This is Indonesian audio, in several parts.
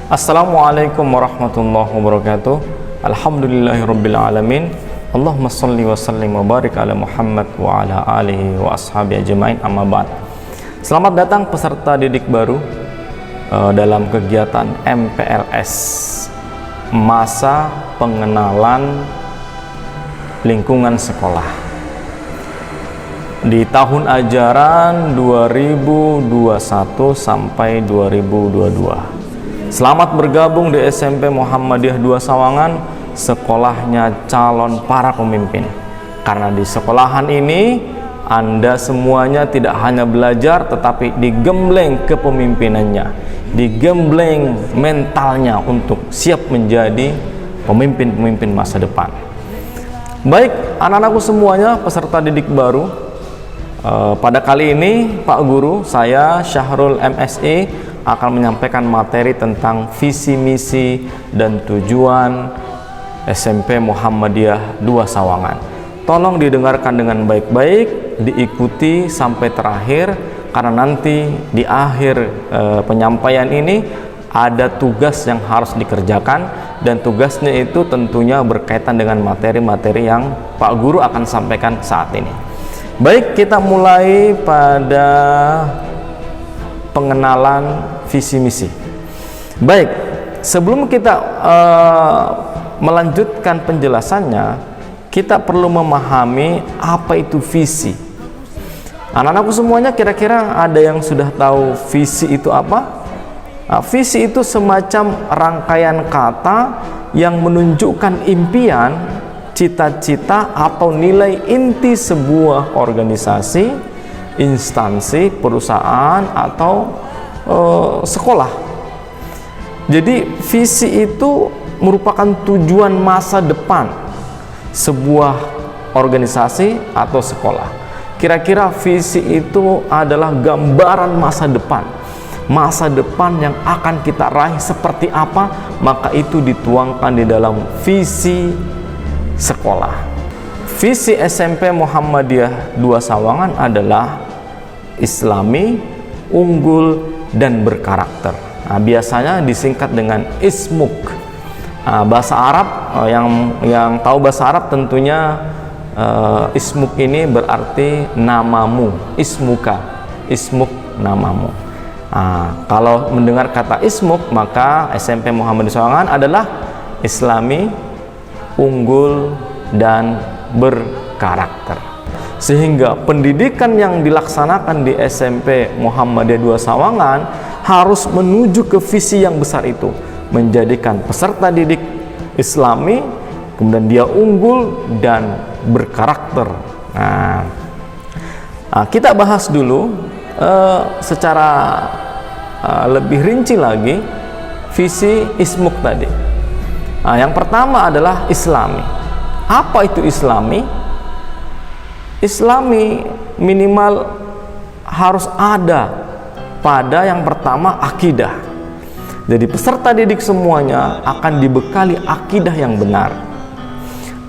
Assalamualaikum warahmatullahi wabarakatuh. Alhamdulillahirabbil alamin. Allahumma shalli wa sallim wa barik ala Muhammad wa ala alihi wa ashabi ajmain, amma ba'd. Selamat datang peserta didik baru dalam kegiatan MPLS, masa pengenalan lingkungan sekolah di tahun ajaran 2021 sampai 2022. Selamat bergabung di SMP Muhammadiyah 2 Sawangan, sekolahnya calon para pemimpin. Karena di sekolahan ini Anda semuanya tidak hanya belajar, tetapi digembleng kepemimpinannya, digembleng mentalnya untuk siap menjadi pemimpin-pemimpin masa depan. Baik, anak-anakku semuanya, peserta didik baru, pada kali ini Pak Guru, saya Syahrul MSI akan menyampaikan materi tentang visi misi dan tujuan SMP Muhammadiyah 2 Sawangan. Tolong didengarkan dengan baik-baik, diikuti sampai terakhir, karena nanti di akhir penyampaian ini ada tugas yang harus dikerjakan, dan tugasnya itu tentunya berkaitan dengan materi-materi yang Pak Guru akan sampaikan saat ini. Baik, kita mulai pada pengenalan visi misi. Baik, sebelum kita melanjutkan penjelasannya, kita perlu memahami apa itu visi. Anak-anakku semuanya, kira-kira ada yang sudah tahu visi itu apa? Nah, visi itu semacam rangkaian kata yang menunjukkan impian, cita-cita atau nilai inti sebuah organisasi, instansi, perusahaan, atau sekolah. Jadi visi itu merupakan tujuan masa depan sebuah organisasi atau sekolah. Kira-kira visi itu adalah gambaran masa depan. Masa depan yang akan kita raih seperti apa, maka itu dituangkan di dalam visi sekolah. Visi SMP Muhammadiyah 2 Sawangan adalah Islami, unggul, dan berkarakter. Nah, biasanya disingkat dengan ISMUK. Nah, bahasa Arab, yang tahu bahasa Arab tentunya ISMUK ini berarti namamu, ismuka, ISMUK namamu. Nah, kalau mendengar kata ISMUK, maka SMP Muhammadiyah Sawangan adalah Islami, unggul, dan berkarakter. Sehingga pendidikan yang dilaksanakan di SMP Muhammadiyah 2 Sawangan harus menuju ke visi yang besar itu, menjadikan peserta didik Islami, kemudian dia unggul dan berkarakter. Nah, kita bahas dulu secara lebih rinci lagi visi ISMUK tadi. Nah, yang pertama adalah Islami. Apa itu Islami? Islami minimal harus ada pada yang pertama akidah. Jadi peserta didik semuanya akan dibekali akidah yang benar,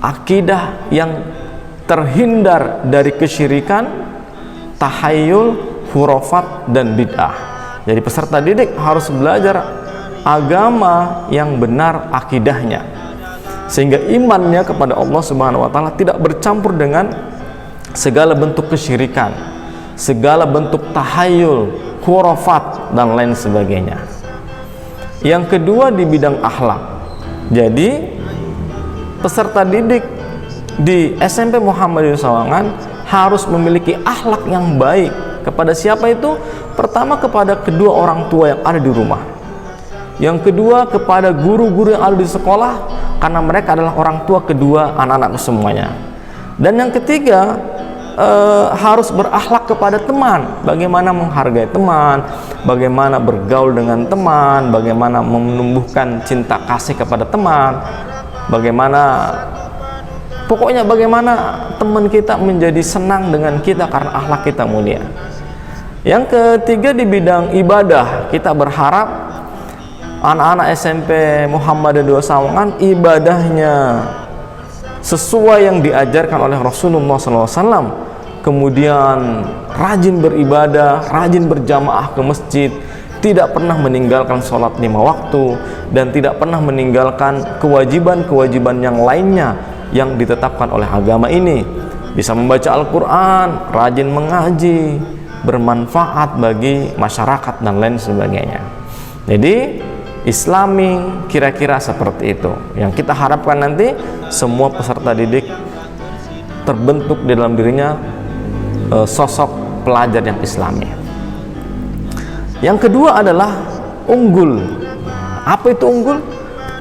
akidah yang terhindar dari kesyirikan, tahayul, hurafat, dan bid'ah. Jadi peserta didik harus belajar agama yang benar akidahnya, sehingga imannya kepada Allah Subhanahu wa taala tidak bercampur dengan segala bentuk kesyirikan, segala bentuk tahayul, khurafat, dan lain sebagainya. Yang kedua, di bidang akhlak. Jadi peserta didik di SMP Muhammadiyah Sawangan harus memiliki akhlak yang baik. Kepada siapa itu? Pertama, kepada kedua orang tua yang ada di rumah. Yang kedua, kepada guru-guru yang ada di sekolah, karena mereka adalah orang tua kedua anak-anak semuanya. Dan yang ketiga, harus berakhlak kepada teman. Bagaimana menghargai teman, bagaimana bergaul dengan teman, bagaimana menumbuhkan cinta kasih kepada teman, pokoknya bagaimana teman kita menjadi senang dengan kita karena akhlak kita mulia. Yang ketiga, di bidang ibadah, kita berharap anak-anak SMP Muhammadiyah 2 Sawangan ibadahnya sesuai yang diajarkan oleh Rasulullah SAW, kemudian rajin beribadah, rajin berjamaah ke masjid, tidak pernah meninggalkan sholat 5 waktu, dan tidak pernah meninggalkan kewajiban-kewajiban yang lainnya yang ditetapkan oleh agama ini. Bisa membaca Al-Quran, rajin mengaji, bermanfaat bagi masyarakat dan lain sebagainya. Jadi Islami kira-kira seperti itu yang kita harapkan nanti semua peserta didik terbentuk di dalam dirinya sosok pelajar yang Islami. Yang kedua adalah unggul. Apa itu unggul?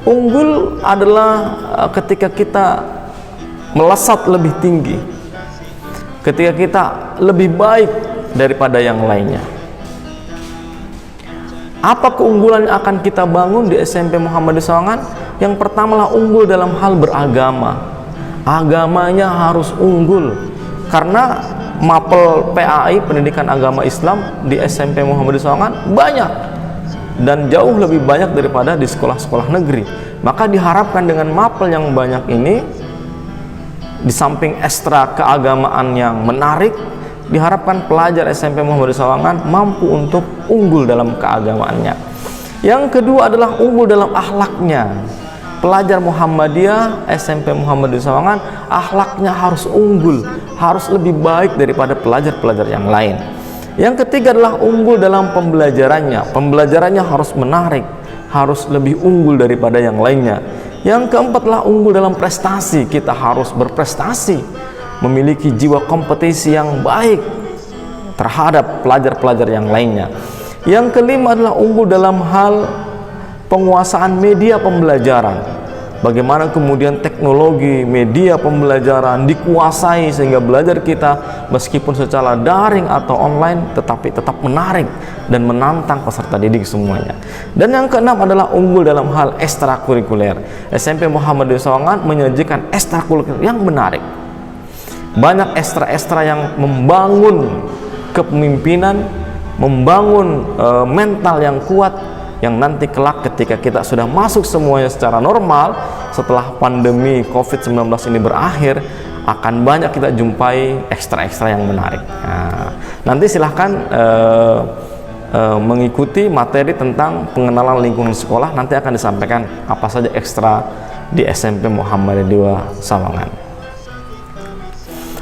Unggul adalah ketika kita melesat lebih tinggi, ketika kita lebih baik daripada yang lainnya. Apa keunggulan yang akan kita bangun di SMP Muhammadiyah Sawangan? Yang pertama lah unggul dalam hal beragama. Agamanya harus unggul, karena mapel PAI pendidikan agama Islam di SMP Muhammadiyah Sawangan banyak dan jauh lebih banyak daripada di sekolah-sekolah negeri. Maka diharapkan dengan mapel yang banyak ini, di samping ekstra keagamaan yang menarik, diharapkan pelajar SMP Muhammadiyah Sawangan mampu untuk unggul dalam keagamaannya. Yang kedua adalah unggul dalam akhlaknya. Pelajar Muhammadiyah SMP Muhammadiyah Sawangan akhlaknya harus unggul, harus lebih baik daripada pelajar-pelajar yang lain. Yang ketiga adalah unggul dalam pembelajarannya. Pembelajarannya harus menarik, harus lebih unggul daripada yang lainnya. Yang keempat adalah unggul dalam prestasi. Kita harus berprestasi, memiliki jiwa kompetisi yang baik terhadap pelajar-pelajar yang lainnya. Yang kelima adalah unggul dalam hal penguasaan media pembelajaran. Bagaimana kemudian teknologi media pembelajaran dikuasai sehingga belajar kita meskipun secara daring atau online tetapi tetap menarik dan menantang peserta didik semuanya. Dan yang keenam adalah unggul dalam hal ekstrakurikuler. SMP Muhammadiyah Sawangan menyajikan ekstrakurikuler yang menarik. Banyak ekstra-ekstra yang membangun kepemimpinan, membangun mental yang kuat, yang nanti kelak ketika kita sudah masuk semuanya secara normal setelah pandemi COVID-19 ini berakhir, akan banyak kita jumpai ekstra-ekstra yang menarik. Nah, nanti silahkan mengikuti materi tentang pengenalan lingkungan sekolah. Nanti akan disampaikan apa saja ekstra di SMP Muhammadiyah Sawangan.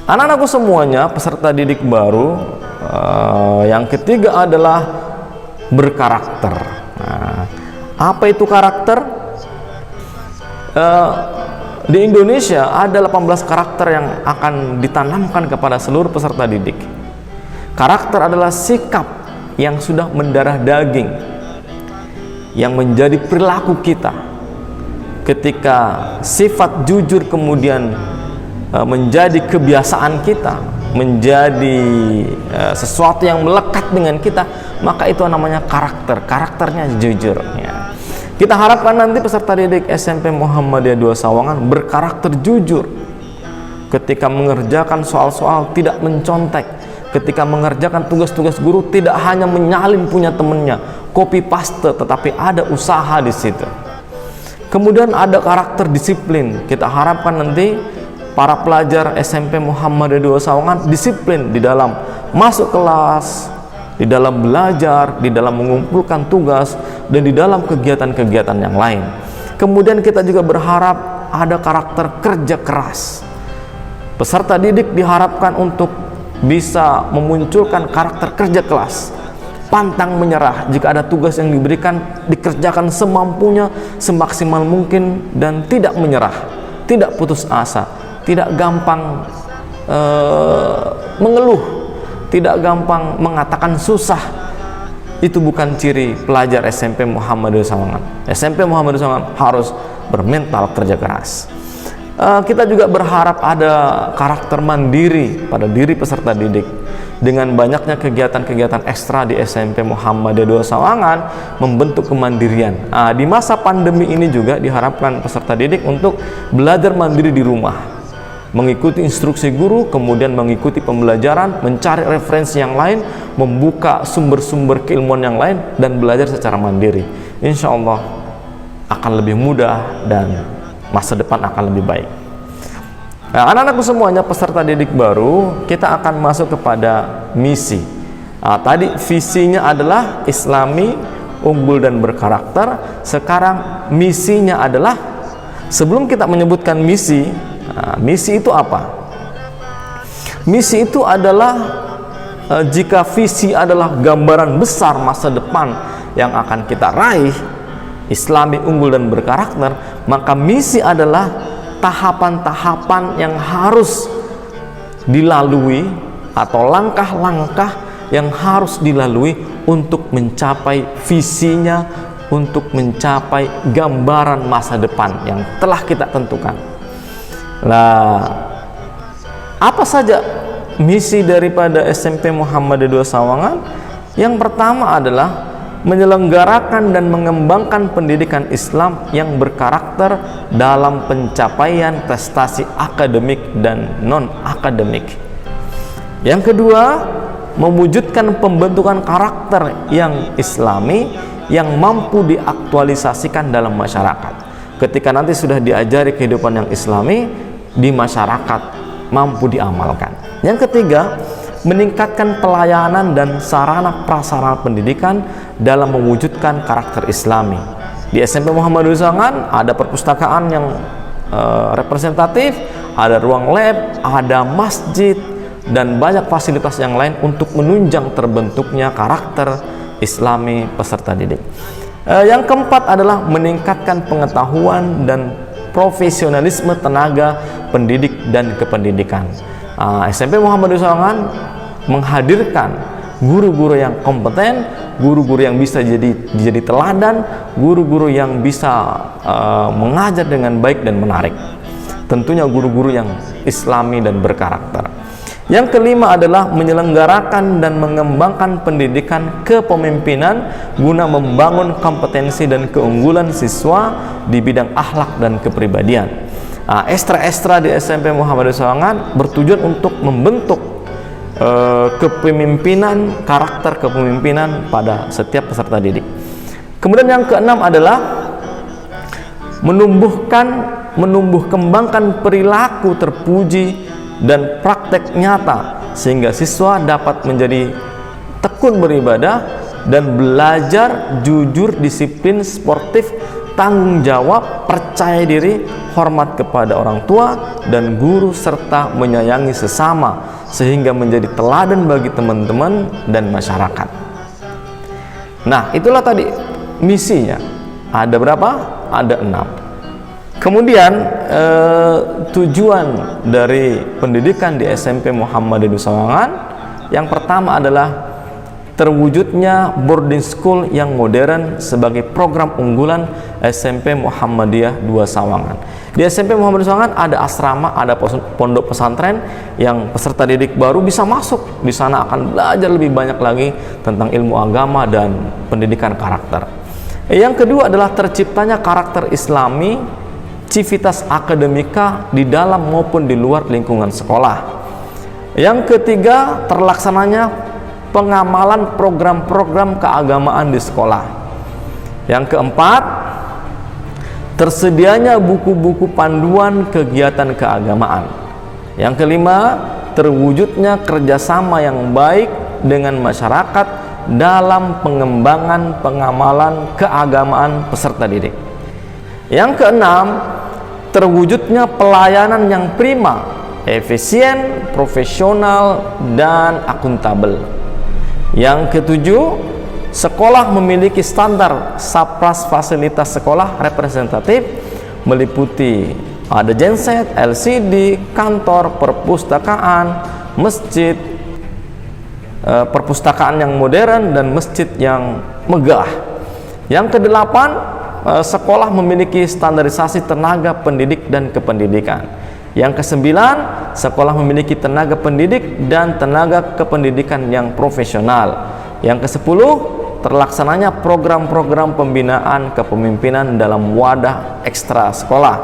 Anak-anakku semuanya, peserta didik baru, yang ketiga adalah berkarakter. Nah, apa itu karakter? Di Indonesia ada 18 karakter yang akan ditanamkan kepada seluruh peserta didik. Karakter adalah sikap yang sudah mendarah daging, yang menjadi perilaku kita. Ketika sifat jujur kemudian menjadi kebiasaan kita, menjadi sesuatu yang melekat dengan kita, maka itu namanya karakter. Karakternya jujur ya. Kita harapkan nanti peserta didik SMP Muhammadiyah 2 Sawangan berkarakter jujur. Ketika mengerjakan soal-soal tidak mencontek, ketika mengerjakan tugas-tugas guru tidak hanya menyalin punya temennya, copy paste, tetapi ada usaha di situ. Kemudian ada karakter disiplin. Kita harapkan nanti para pelajar SMP Muhammadiyah 2 Sawangan disiplin di dalam masuk kelas, di dalam belajar, di dalam mengumpulkan tugas, dan di dalam kegiatan-kegiatan yang lain. Kemudian kita juga berharap ada karakter kerja keras. Peserta didik diharapkan untuk bisa memunculkan karakter kerja keras, pantang menyerah. Jika ada tugas yang diberikan, dikerjakan semampunya, semaksimal mungkin, dan tidak menyerah, tidak putus asa, tidak gampang mengeluh, tidak gampang mengatakan susah. Itu bukan ciri pelajar SMP Muhammadiyah Sawangan. SMP Muhammadiyah Sawangan harus bermental kerja keras. Kita juga berharap ada karakter mandiri pada diri peserta didik. Dengan banyaknya kegiatan-kegiatan ekstra di SMP Muhammadiyah 2 Sawangan membentuk kemandirian. Di masa pandemi ini juga diharapkan peserta didik untuk belajar mandiri di rumah, mengikuti instruksi guru, kemudian mengikuti pembelajaran, mencari referensi yang lain, membuka sumber-sumber keilmuan yang lain, dan belajar secara mandiri. Insya Allah akan lebih mudah dan masa depan akan lebih baik. Nah, anak-anakku semuanya, peserta didik baru, kita akan masuk kepada misi. Tadi visinya adalah Islami, unggul dan berkarakter. Sekarang misinya adalah, sebelum kita menyebutkan misi, misi itu apa? Misi itu adalah jika visi adalah gambaran besar masa depan yang akan kita raih, Islami, unggul dan berkarakter, maka misi adalah tahapan-tahapan yang harus dilalui atau langkah-langkah yang harus dilalui untuk mencapai visinya, untuk mencapai gambaran masa depan yang telah kita tentukan. Nah, apa saja misi daripada SMP Muhammadiyah 2 Sawangan? Yang pertama adalah menyelenggarakan dan mengembangkan pendidikan Islam yang berkarakter dalam pencapaian prestasi akademik dan non-akademik. Yang kedua, mewujudkan pembentukan karakter yang Islami yang mampu diaktualisasikan dalam masyarakat. Ketika nanti sudah diajari kehidupan yang Islami di masyarakat, mampu diamalkan. Yang ketiga, meningkatkan pelayanan dan sarana prasarana pendidikan dalam mewujudkan karakter Islami. Di SMP Muhammadiyah Sawangan ada perpustakaan yang representatif, ada ruang lab, ada masjid, dan banyak fasilitas yang lain untuk menunjang terbentuknya karakter Islami peserta didik. Yang keempat adalah meningkatkan pengetahuan dan profesionalisme tenaga pendidik dan kependidikan. SMP Muhammadiyah Sawangan menghadirkan guru-guru yang kompeten, guru-guru yang bisa jadi teladan, guru-guru yang bisa mengajar dengan baik dan menarik. Tentunya guru-guru yang Islami dan berkarakter. Yang kelima adalah menyelenggarakan dan mengembangkan pendidikan kepemimpinan guna membangun kompetensi dan keunggulan siswa di bidang akhlak dan kepribadian. Ekstra-ekstra di SMP Muhammadiyah Sawangan bertujuan untuk membentuk kepemimpinan, karakter kepemimpinan pada setiap peserta didik. Kemudian yang keenam adalah menumbuh kembangkan perilaku terpuji dan praktek nyata sehingga siswa dapat menjadi tekun beribadah dan belajar jujur, disiplin, sportif, tanggung jawab, percaya diri, hormat kepada orang tua dan guru, serta menyayangi sesama sehingga menjadi teladan bagi teman-teman dan masyarakat. Nah, itulah tadi misinya. Ada berapa? Ada 6. Kemudian tujuan dari pendidikan di SMP Muhammadiyah 2 Sawangan yang pertama adalah terwujudnya boarding school yang modern sebagai program unggulan SMP Muhammadiyah 2 Sawangan. Di SMP Muhammadiyah Sawangan ada asrama, ada pondok pesantren yang peserta didik baru bisa masuk. Di sana akan belajar lebih banyak lagi tentang ilmu agama dan pendidikan karakter. Yang kedua adalah terciptanya karakter Islami, civitas akademika di dalam maupun di luar lingkungan sekolah. Yang ketiga, terlaksananya pengamalan program-program keagamaan di sekolah. Yang keempat, tersedianya buku-buku panduan kegiatan keagamaan. Yang kelima, terwujudnya kerjasama yang baik dengan masyarakat dalam pengembangan pengamalan keagamaan peserta didik. Yang keenam, terwujudnya pelayanan yang prima, efisien, profesional, dan akuntabel. Yang ketujuh, sekolah memiliki standar SAPRAS fasilitas sekolah representatif meliputi ada genset, LCD, kantor, perpustakaan, masjid, perpustakaan yang modern, dan masjid yang megah. Yang kedelapan, sekolah memiliki standarisasi tenaga pendidik dan kependidikan. Yang kesembilan, sekolah memiliki tenaga pendidik dan tenaga kependidikan yang profesional. Yang kesepuluh, terlaksananya program-program pembinaan kepemimpinan dalam wadah ekstra sekolah.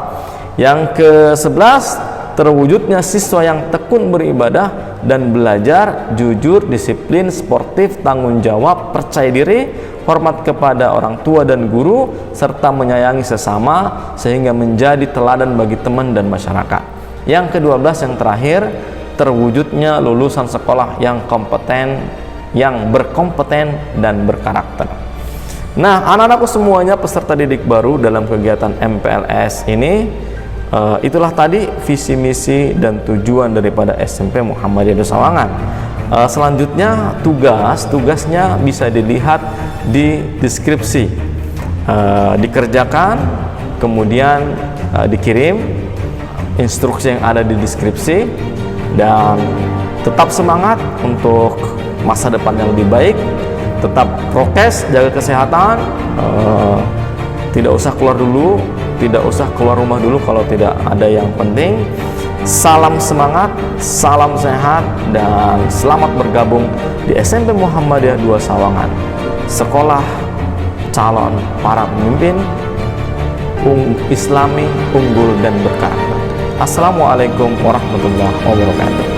Yang ke-11, terwujudnya siswa yang tekun beribadah dan belajar jujur, disiplin, sportif, tanggung jawab, percaya diri, hormat kepada orang tua dan guru, serta menyayangi sesama sehingga menjadi teladan bagi teman dan masyarakat. Yang ke-12 yang terakhir, terwujudnya lulusan sekolah yang kompeten, yang berkompeten dan berkarakter. Nah, anak-anakku semuanya peserta didik baru dalam kegiatan MPLS ini, itulah tadi visi misi dan tujuan daripada SMP Muhammadiyah Dua Sawangan. Selanjutnya tugasnya bisa dilihat di deskripsi, dikerjakan kemudian dikirim instruksi yang ada di deskripsi, dan tetap semangat untuk masa depan yang lebih baik. Tetap prokes, jaga kesehatan, tidak usah keluar dulu, tidak usah keluar rumah dulu kalau tidak ada yang penting. Salam semangat, salam sehat, dan selamat bergabung di SMP Muhammadiyah Dua Sawangan, sekolah calon para pemimpin Islami unggul dan berkarakter. Assalamualaikum warahmatullahi wabarakatuh.